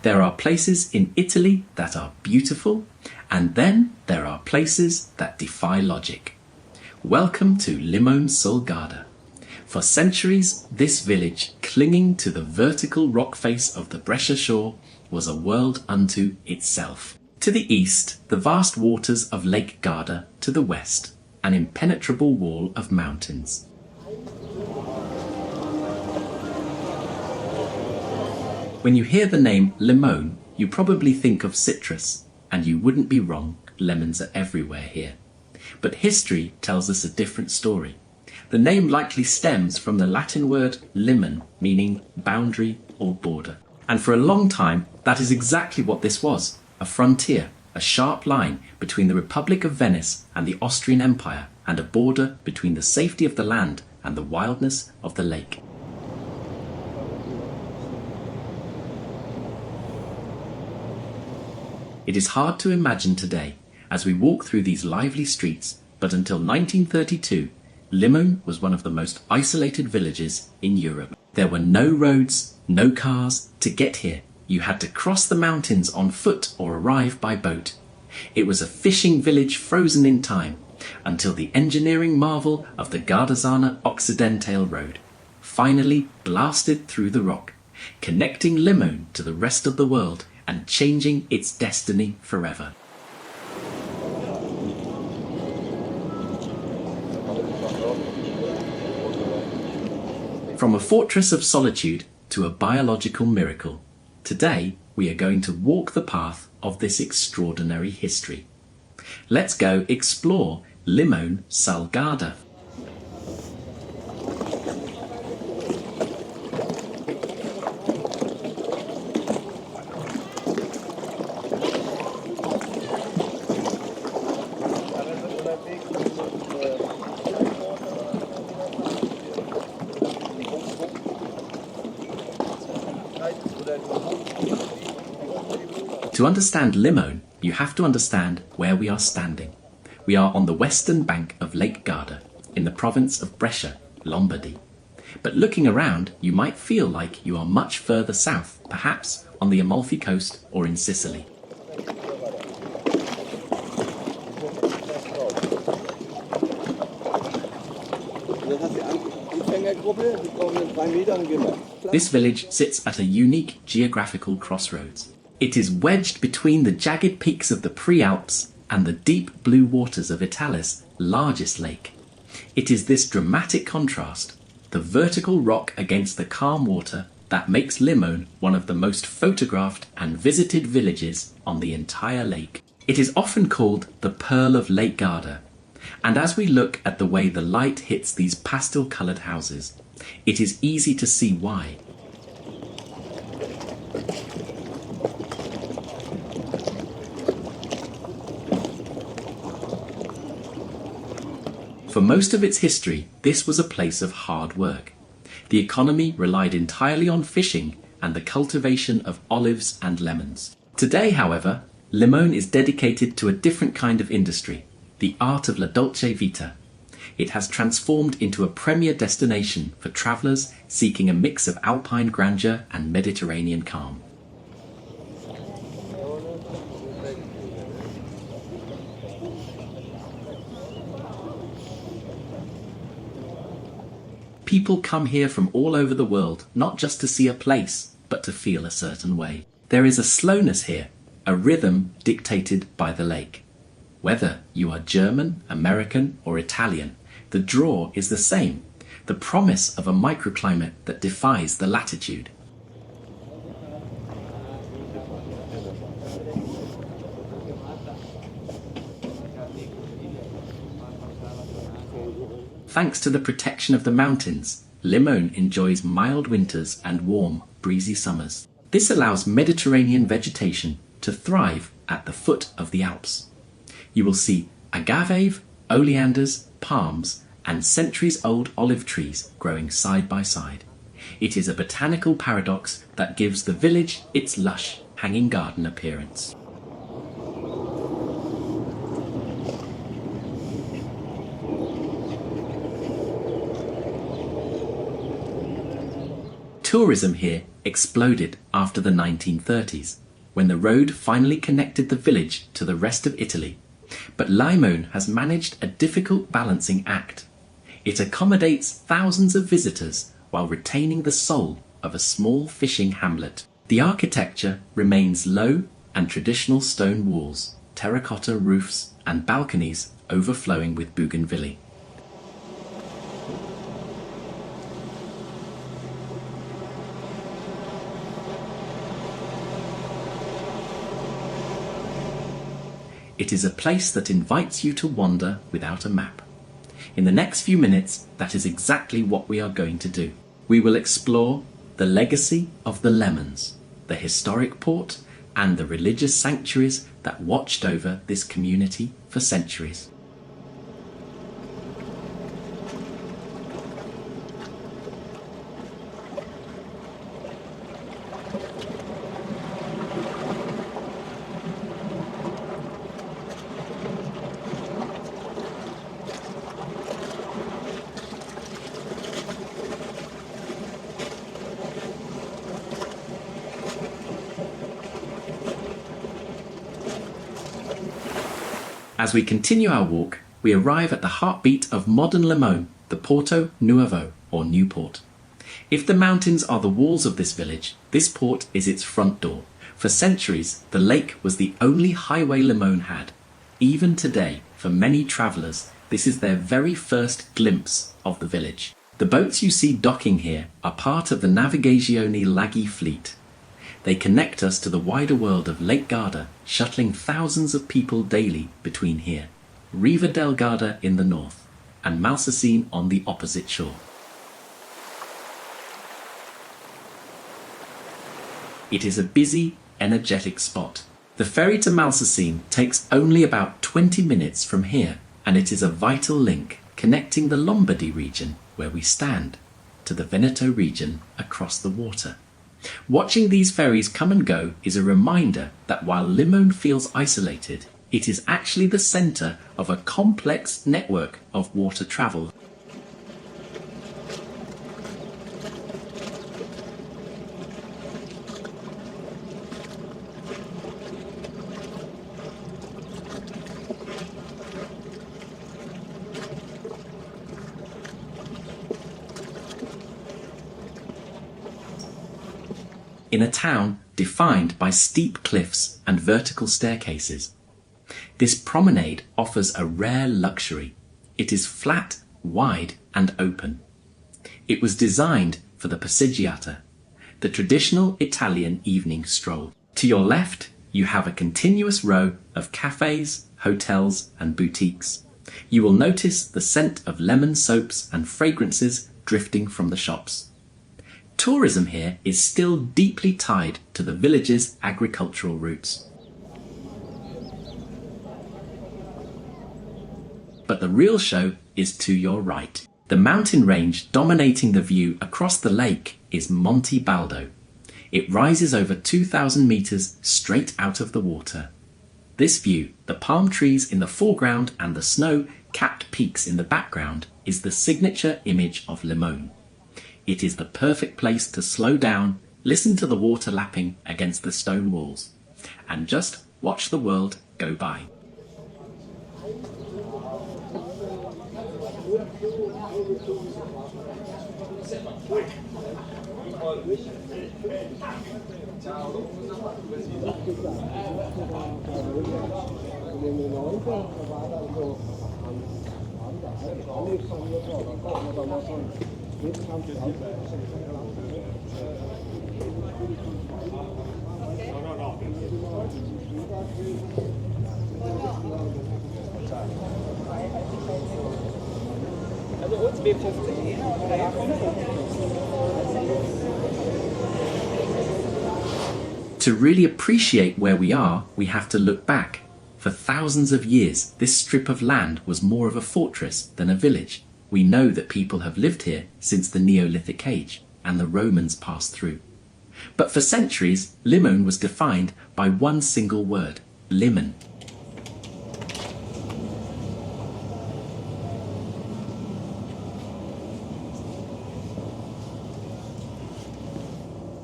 There are places in Italy that are beautiful, and then there are places that defy logic. Welcome to Limone sul Garda. For centuries, this village, clinging to the vertical rock face of the Brescia shore, was a world unto itself. To the east, the vast waters of Lake Garda; to the west, an impenetrable wall of mountains. When you hear the name Limone, you probably think of citrus, and you wouldn't be wrong, lemons are everywhere here. But history tells us a different story. The name likely stems from the Latin word limon, meaning boundary or border. And for a long time, that is exactly what this was, a frontier, a sharp line between the Republic of Venice and the Austrian Empire, and a border between the safety of the land and the wildness of the lake. It is hard to imagine today as we walk through these lively streets, but until 1932, Limone was one of the most isolated villages in Europe. There were no roads, no cars. To get here, you had to cross the mountains on foot or arrive by boat. It was a fishing village frozen in time, until the engineering marvel of the Gardasana Occidentale Road finally blasted through the rock, connecting Limone to the rest of the world and changing its destiny forever. From a fortress of solitude to a biological miracle, today we are going to walk the path of this extraordinary history. Let's go explore Limone sul Garda. To understand Limone, you have to understand where we are standing. We are on the western bank of Lake Garda, in the province of Brescia, Lombardy. But looking around, you might feel like you are much further south, perhaps on the Amalfi Coast or in Sicily. This village sits at a unique geographical crossroads. It is wedged between the jagged peaks of the Prealps and the deep blue waters of Italy's largest lake. It is this dramatic contrast, the vertical rock against the calm water, that makes Limone one of the most photographed and visited villages on the entire lake. It is often called the Pearl of Lake Garda, and as we look at the way the light hits these pastel-coloured houses, it is easy to see why. For most of its history, this was a place of hard work. The economy relied entirely on fishing and the cultivation of olives and lemons. Today, however, Limone is dedicated to a different kind of industry, the art of la dolce vita. It has transformed into a premier destination for travellers seeking a mix of alpine grandeur and Mediterranean calm. People come here from all over the world, not just to see a place, but to feel a certain way. There is a slowness here, a rhythm dictated by the lake. Whether you are German, American, or Italian, the draw is the same, the promise of a microclimate that defies the latitude. Thanks to the protection of the mountains, Limone enjoys mild winters and warm, breezy summers. This allows Mediterranean vegetation to thrive at the foot of the Alps. You will see agave, oleanders, palms, and centuries-old olive trees growing side by side. It is a botanical paradox that gives the village its lush, hanging garden appearance. Tourism here exploded after the 1930s, when the road finally connected the village to the rest of Italy. But Limone has managed a difficult balancing act. It accommodates thousands of visitors while retaining the soul of a small fishing hamlet. The architecture remains low and traditional stone walls, terracotta roofs and balconies overflowing with bougainvillea. It is a place that invites you to wander without a map. In the next few minutes, that is exactly what we are going to do. We will explore the legacy of the Lemons, the historic port, and the religious sanctuaries that watched over this community for centuries. As we continue our walk, we arrive at the heartbeat of modern Limone, the Porto Nuovo, or New Port. If the mountains are the walls of this village, this port is its front door. For centuries, the lake was the only highway Limone had. Even today, for many travellers, this is their very first glimpse of the village. The boats you see docking here are part of the Navigazione Laghi fleet. They connect us to the wider world of Lake Garda, shuttling thousands of people daily between here, Riva del Garda in the north, and Malsacene on the opposite shore. It is a busy, energetic spot. The ferry to Malsacene takes only about 20 minutes from here, and it is a vital link connecting the Lombardy region, where we stand, to the Veneto region across the water. Watching these ferries come and go is a reminder that while Limone feels isolated, it is actually the centre of a complex network of water travel. In a town defined by steep cliffs and vertical staircases. This promenade offers a rare luxury. It is flat, wide and open. It was designed for the passeggiata, the traditional Italian evening stroll. To your left, you have a continuous row of cafes, hotels and boutiques. You will notice the scent of lemon soaps and fragrances drifting from the shops. Tourism here is still deeply tied to the village's agricultural roots. But the real show is to your right. The mountain range dominating the view across the lake is Monte Baldo. It rises over 2,000 meters straight out of the water. This view, the palm trees in the foreground and the snow-capped peaks in the background, is the signature image of Limone. It is the perfect place to slow down, listen to the water lapping against the stone walls, and just watch the world go by. To really appreciate where we are, we have to look back. For thousands of years, this strip of land was more of a fortress than a village. We know that people have lived here since the Neolithic age, and the Romans passed through. But for centuries, Limone was defined by one single word, lemon.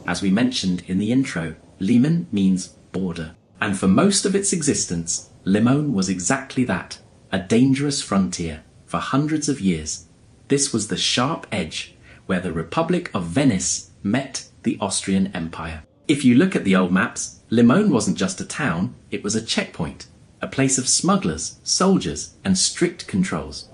As we mentioned in the intro, Limone means border. And for most of its existence, Limone was exactly that, a dangerous frontier for hundreds of years. This was the sharp edge where the Republic of Venice met the Austrian Empire. If you look at the old maps, Limone wasn't just a town, it was a checkpoint, a place of smugglers, soldiers, and strict controls.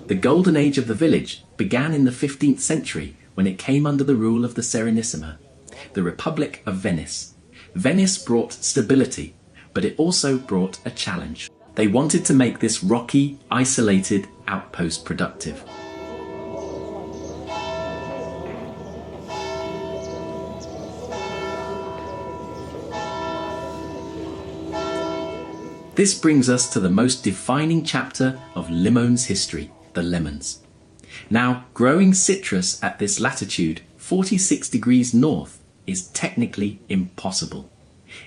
The golden age of the village began in the 15th century when it came under the rule of the Serenissima, the Republic of Venice. Venice brought stability, but it also brought a challenge. They wanted to make this rocky, isolated outpost productive. This brings us to the most defining chapter of Limone's history, the lemons. Now, growing citrus at this latitude, 46 degrees north, is technically impossible.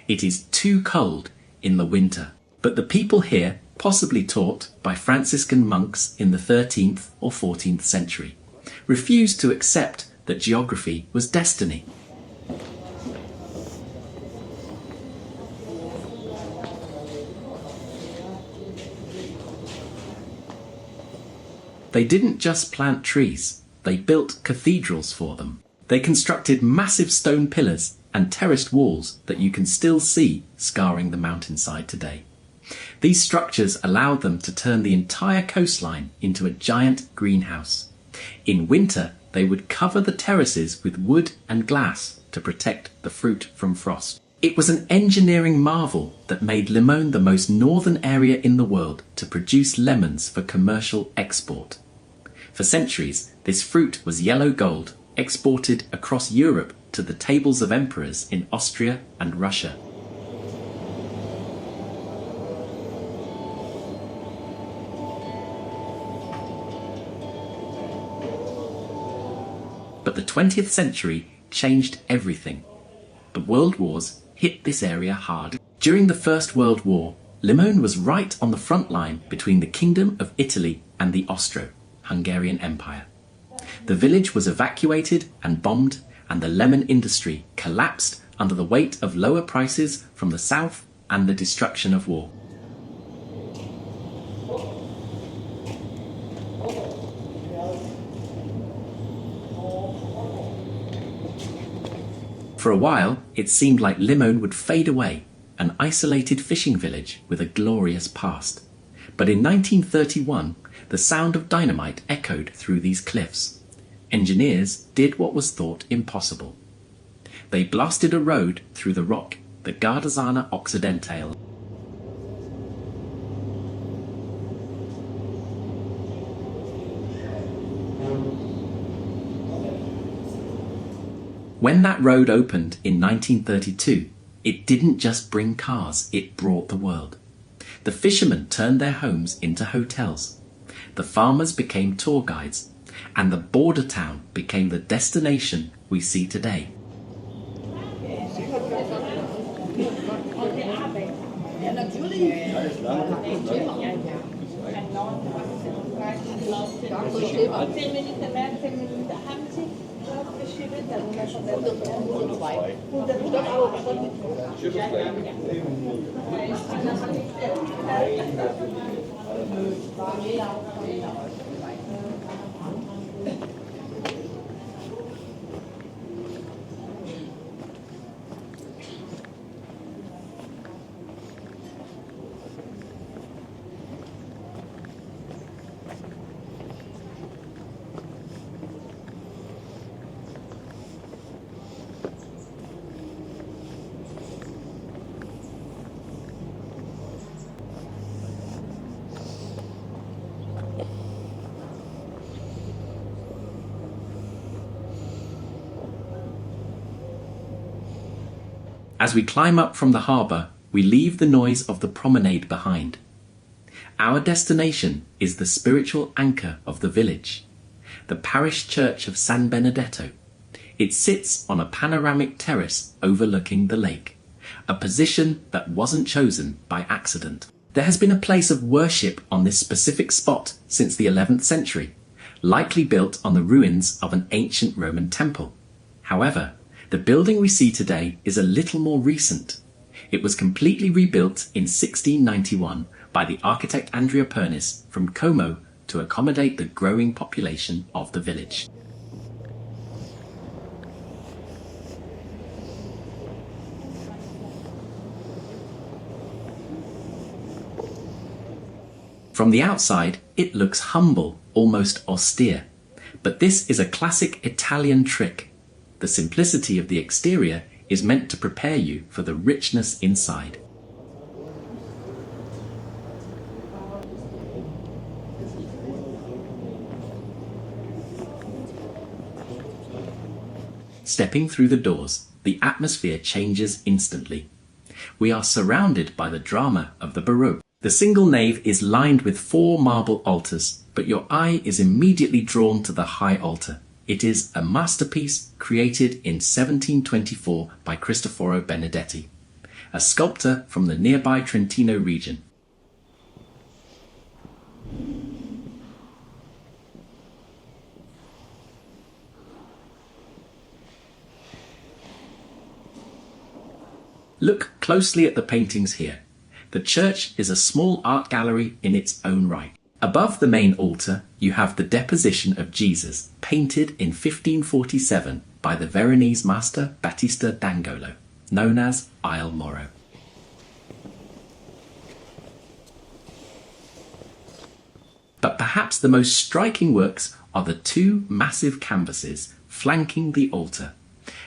It is too cold in the winter. But the people here, possibly taught by Franciscan monks in the 13th or 14th century, refused to accept that geography was destiny. They didn't just plant trees, they built cathedrals for them. They constructed massive stone pillars and terraced walls that you can still see scarring the mountainside today. These structures allowed them to turn the entire coastline into a giant greenhouse. In winter, they would cover the terraces with wood and glass to protect the fruit from frost. It was an engineering marvel that made Limone the most northern area in the world to produce lemons for commercial export. For centuries, this fruit was yellow gold, exported across Europe to the tables of emperors in Austria and Russia. But the 20th century changed everything. The World Wars hit this area hard. During the First World War, Limone was right on the front line between the Kingdom of Italy and the Austro-Hungarian Empire. The village was evacuated and bombed, and the lemon industry collapsed under the weight of lower prices from the south and the destruction of war. For a while, it seemed like Limone would fade away, an isolated fishing village with a glorious past. But in 1931, the sound of dynamite echoed through these cliffs. Engineers did what was thought impossible. They blasted a road through the rock, the Garda Occidentale. When that road opened in 1932, it didn't just bring cars, it brought the world. The fishermen turned their homes into hotels. The farmers became tour guides, and the border town became the destination we see today. As we climb up from the harbour, we leave the noise of the promenade behind. Our destination is the spiritual anchor of the village, the parish church of San Benedetto. It sits on a panoramic terrace overlooking the lake, a position that wasn't chosen by accident. There has been a place of worship on this specific spot since the 11th century, likely built on the ruins of an ancient Roman temple. However, the building we see today is a little more recent. It was completely rebuilt in 1691 by the architect Andrea Pernis from Como to accommodate the growing population of the village. From the outside, it looks humble, almost austere. But this is a classic Italian trick. The simplicity of the exterior is meant to prepare you for the richness inside. Stepping through the doors, the atmosphere changes instantly. We are surrounded by the drama of the Baroque. The single nave is lined with 4 marble altars, but your eye is immediately drawn to the high altar. It is a masterpiece created in 1724 by Cristoforo Benedetti, a sculptor from the nearby Trentino region. Look closely at the paintings here. The church is a small art gallery in its own right. Above the main altar, you have the Deposition of Jesus, painted in 1547 by the Veronese master Battista d'Angolo, known as Il Moro. But perhaps the most striking works are the 2 massive canvases flanking the altar.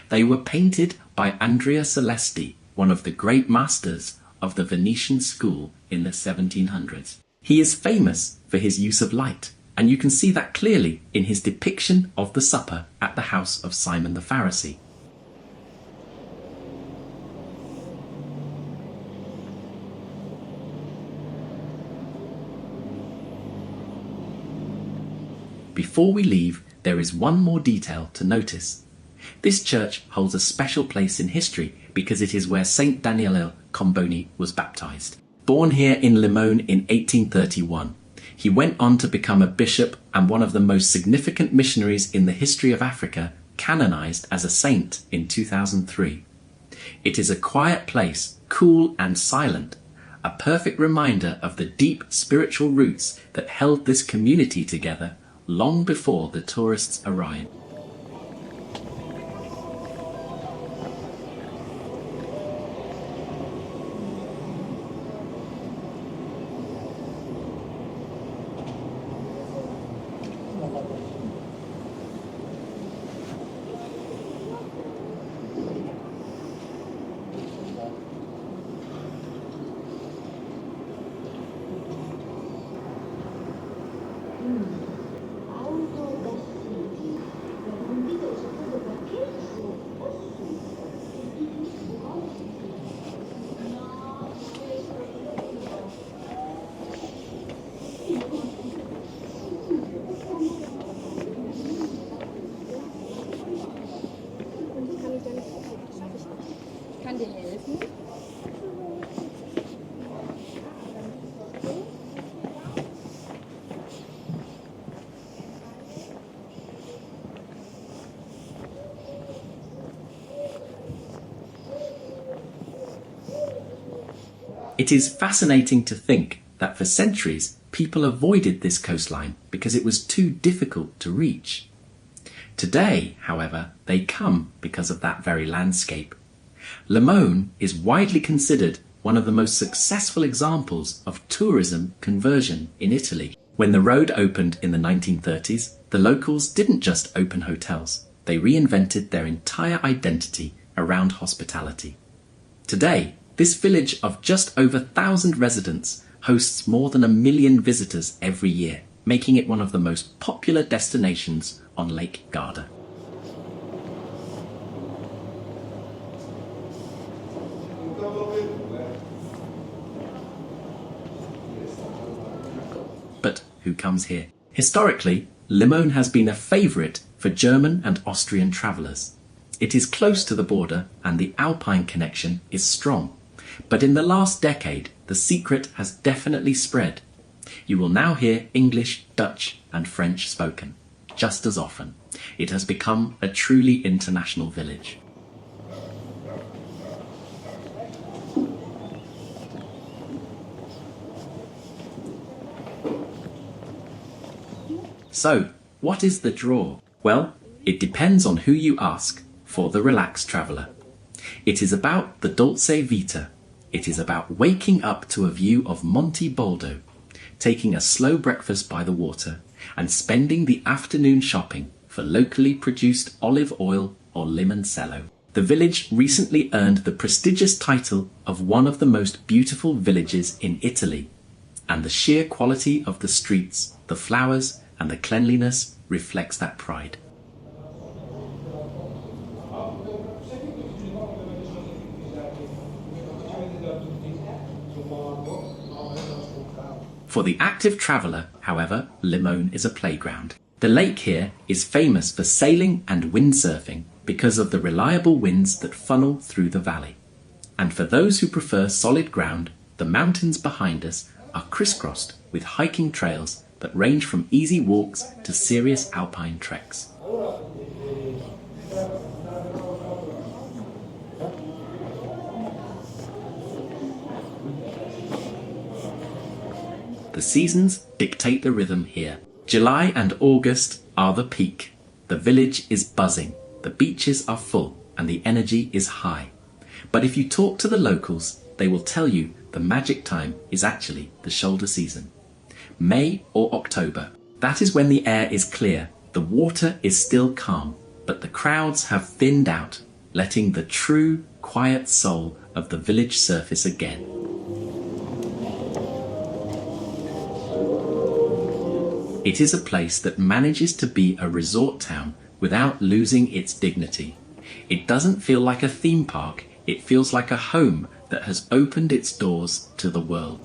They were painted by Andrea Celesti, one of the great masters of the Venetian school in the 1700s. He is famous for his use of light, and you can see that clearly in his depiction of the supper at the house of Simon the Pharisee. Before we leave, there is one more detail to notice. This church holds a special place in history because it is where Saint Daniele Comboni was baptized. Born here in Limone in 1831, he went on to become a bishop and one of the most significant missionaries in the history of Africa, canonized as a saint in 2003. It is a quiet place, cool and silent, a perfect reminder of the deep spiritual roots that held this community together long before the tourists arrived. It is fascinating to think that for centuries people avoided this coastline because it was too difficult to reach. Today, however, they come because of that very landscape. Limone is widely considered one of the most successful examples of tourism conversion in Italy. When the road opened in the 1930s, the locals didn't just open hotels, they reinvented their entire identity around hospitality. Today, this village of just over 1,000 residents hosts more than 1 million visitors every year, making it one of the most popular destinations on Lake Garda. But who comes here? Historically, Limone has been a favourite for German and Austrian travellers. It is close to the border and the Alpine connection is strong. But in the last decade, the secret has definitely spread. You will now hear English, Dutch and French spoken, just as often. It has become a truly international village. So, what is the draw? Well, it depends on who you ask for the relaxed traveller. It is about the dolce vita. It is about waking up to a view of Monte Baldo, taking a slow breakfast by the water, and spending the afternoon shopping for locally produced olive oil or limoncello. The village recently earned the prestigious title of one of the most beautiful villages in Italy, and the sheer quality of the streets, the flowers, and the cleanliness reflects that pride. For the active traveller, however, Limone is a playground. The lake here is famous for sailing and windsurfing because of the reliable winds that funnel through the valley. And for those who prefer solid ground, the mountains behind us are crisscrossed with hiking trails that range from easy walks to serious alpine treks. The seasons dictate the rhythm here. July and August are the peak. The village is buzzing, the beaches are full, and the energy is high. But if you talk to the locals, they will tell you the magic time is actually the shoulder season. May or October. That is when the air is clear, the water is still calm, but the crowds have thinned out, letting the true, quiet soul of the village surface again. It is a place that manages to be a resort town without losing its dignity. It doesn't feel like a theme park, it feels like a home that has opened its doors to the world.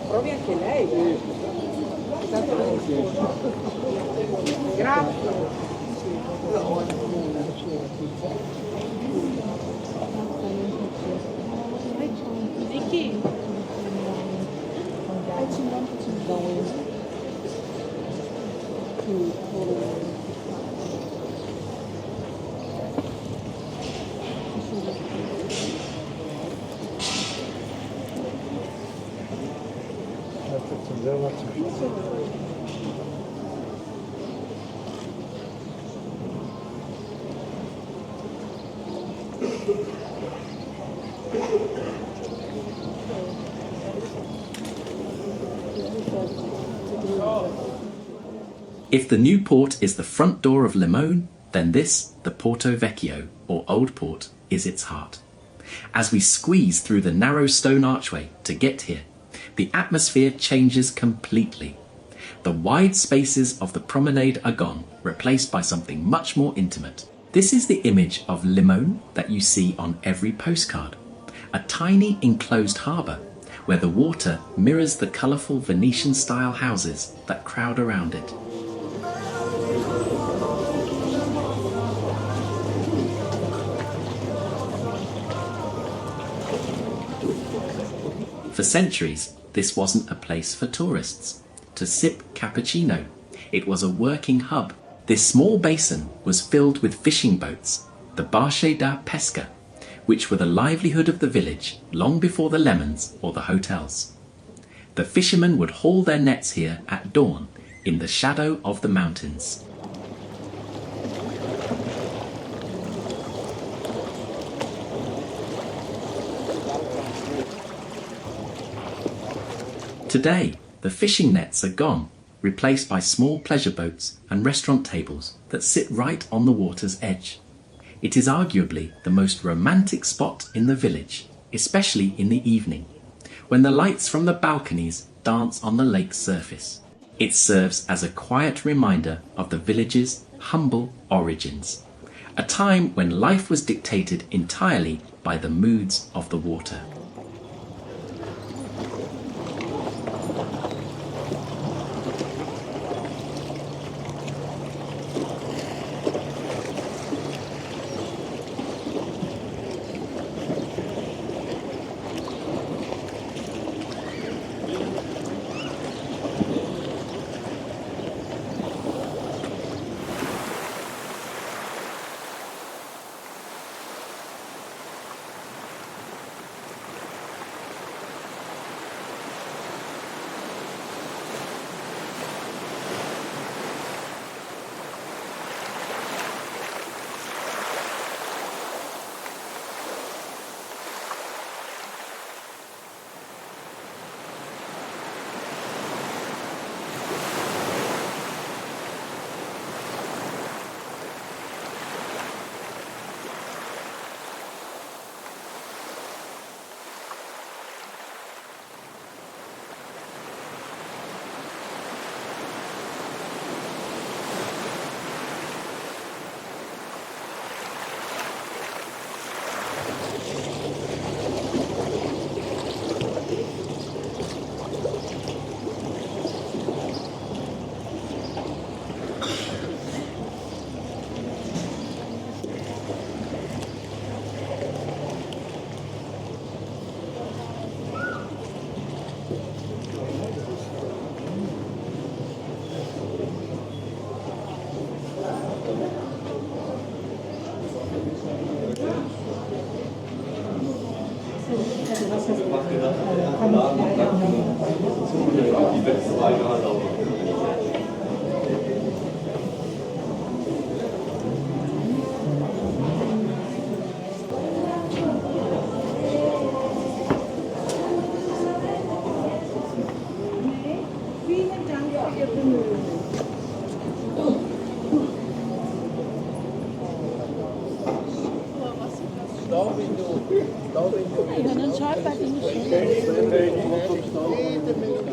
Provi anche lei. Grazie. Di chi? If the new port is the front door of Limone, then this, the Porto Vecchio, or Old Port, is its heart. As we squeeze through the narrow stone archway to get here, the atmosphere changes completely. The wide spaces of the promenade are gone, replaced by something much more intimate. This is the image of Limone that you see on every postcard. a tiny enclosed harbour where the water mirrors the colourful Venetian-style houses that crowd around it. For centuries, this wasn't a place for tourists to sip cappuccino. It was a working hub. This small basin was filled with fishing boats, the barche da pesca, which were the livelihood of the village long before the lemons or the hotels. The fishermen would haul their nets here at dawn in the shadow of the mountains. Today, the fishing nets are gone, replaced by small pleasure boats and restaurant tables that sit right on the water's edge. It is arguably the most romantic spot in the village, especially in the evening, when the lights from the balconies dance on the lake's surface. It serves as a quiet reminder of the village's humble origins, a time when life was dictated entirely by the moods of the water.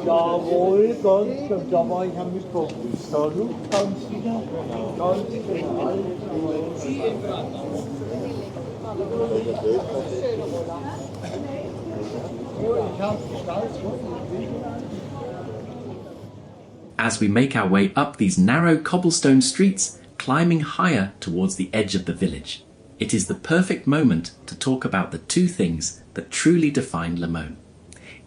Jawohl, ganz, und da war ich am Mittwoch. Salut, ganz wieder. Ganz genau. As we make our way up these narrow cobblestone streets, climbing higher towards the edge of the village, it is the perfect moment to talk about the two things that truly define Limone.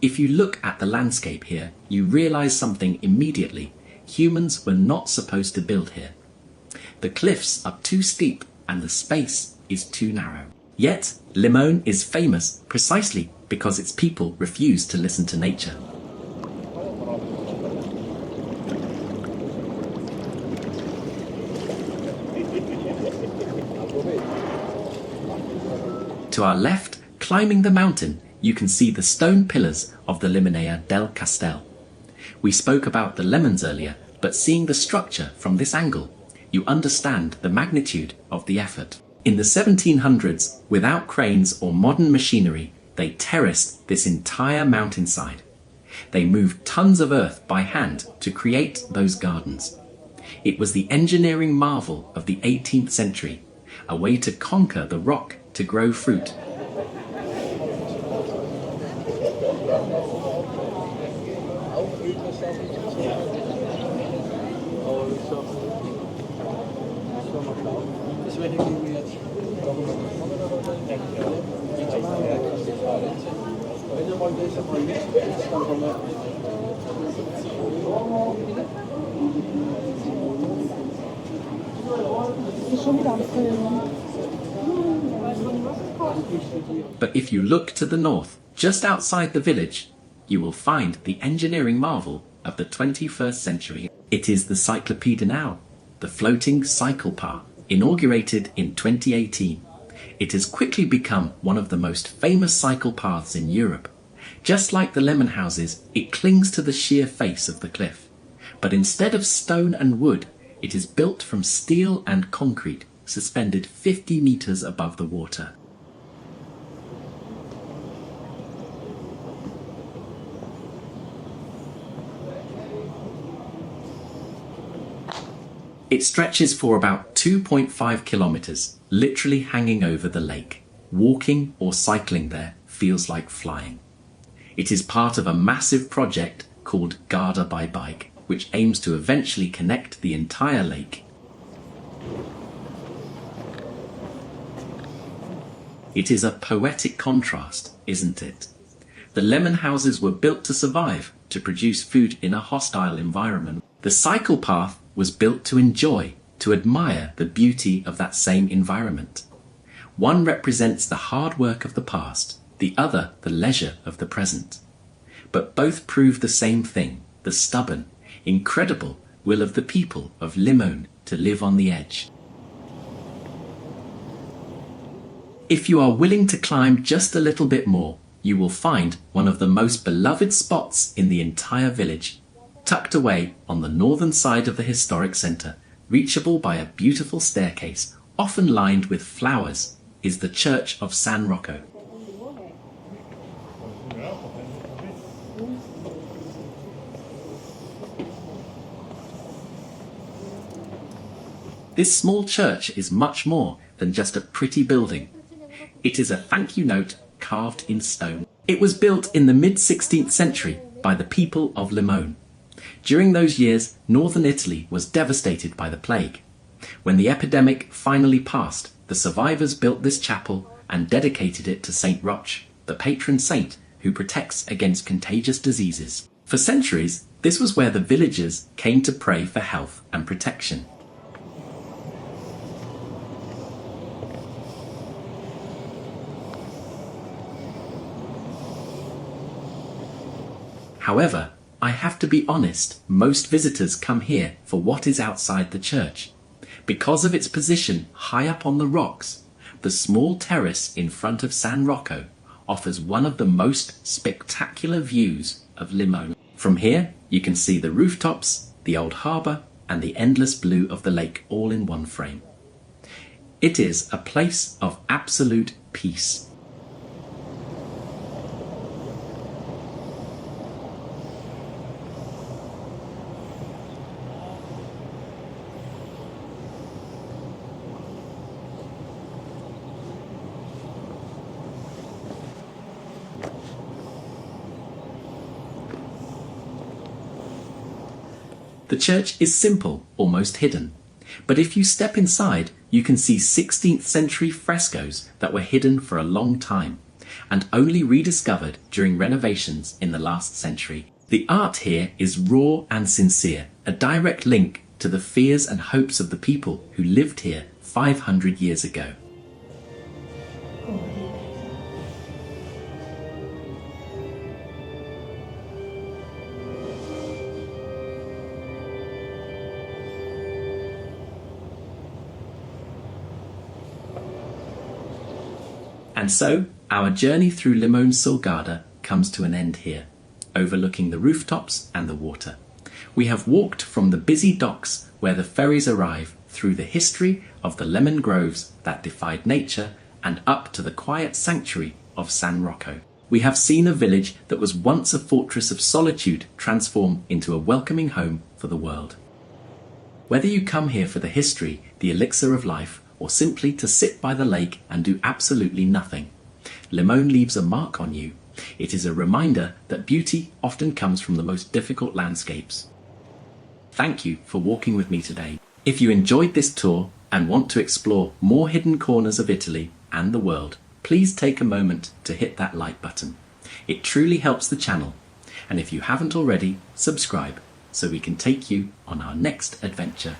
If you look at the landscape here, you realize something immediately. Humans were not supposed to build here. The cliffs are too steep and the space is too narrow. Yet, Limone is famous precisely because its people refuse to listen to nature. To our left, climbing the mountain, you can see the stone pillars of the Limonea del Castel. We spoke about the lemons earlier, but seeing the structure from this angle, you understand the magnitude of the effort. In the 1700s, without cranes or modern machinery, they terraced this entire mountainside. They moved tons of earth by hand to create those gardens. It was the engineering marvel of the 18th century, a way to conquer the rock to grow fruit. But if you look to the north, just outside the village, you will find the engineering marvel of the 21st century. It is the Cyclopedonal, the floating cycle path, inaugurated in 2018. It has quickly become one of the most famous cycle paths in Europe. Just like the lemon houses, it clings to the sheer face of the cliff. But instead of stone and wood, it is built from steel and concrete, suspended 50 meters above the water. It stretches for about 2.5 kilometers, literally hanging over the lake. Walking or cycling there feels like flying. It is part of a massive project called Garda by Bike, which aims to eventually connect the entire lake. It is a poetic contrast, isn't it? The lemon houses were built to survive, to produce food in a hostile environment. The cycle path was built to enjoy, to admire the beauty of that same environment. One represents the hard work of the past, the other the leisure of the present. But both prove the same thing, the stubborn, incredible will of the people of Limone to live on the edge. If you are willing to climb just a little bit more, you will find one of the most beloved spots in the entire village. Tucked away on the northern side of the historic centre, reachable by a beautiful staircase, often lined with flowers, is the Church of San Rocco. This small church is much more than just a pretty building. It is a thank you note carved in stone. It was built in the mid-16th century by the people of Limone. During those years, northern Italy was devastated by the plague. When the epidemic finally passed, the survivors built this chapel and dedicated it to Saint Roch, the patron saint who protects against contagious diseases. For centuries, this was where the villagers came to pray for health and protection. However, I have to be honest, most visitors come here for what is outside the church. Because of its position high up on the rocks, the small terrace in front of San Rocco offers one of the most spectacular views of Limone. From here, you can see the rooftops, the old harbour, and the endless blue of the lake all in one frame. It is a place of absolute peace. The church is simple, almost hidden. But if you step inside, you can see 16th century frescoes that were hidden for a long time and only rediscovered during renovations in the last century. The art here is raw and sincere, a direct link to the fears and hopes of the people who lived here 500 years ago. And so, our journey through Limone's Garda comes to an end here, overlooking the rooftops and the water. We have walked from the busy docks where the ferries arrive through the history of the lemon groves that defied nature and up to the quiet sanctuary of San Rocco. We have seen a village that was once a fortress of solitude transform into a welcoming home for the world. Whether you come here for the history, the elixir of life, or simply to sit by the lake and do absolutely nothing, Limone leaves a mark on you It is a reminder that beauty often comes from the most difficult landscapes. Thank you for walking with me today. If you enjoyed this tour and want to explore more hidden corners of Italy and the world, please take a moment to hit that like button. It truly helps the channel. And if you haven't already, subscribe so we can take you on our next adventure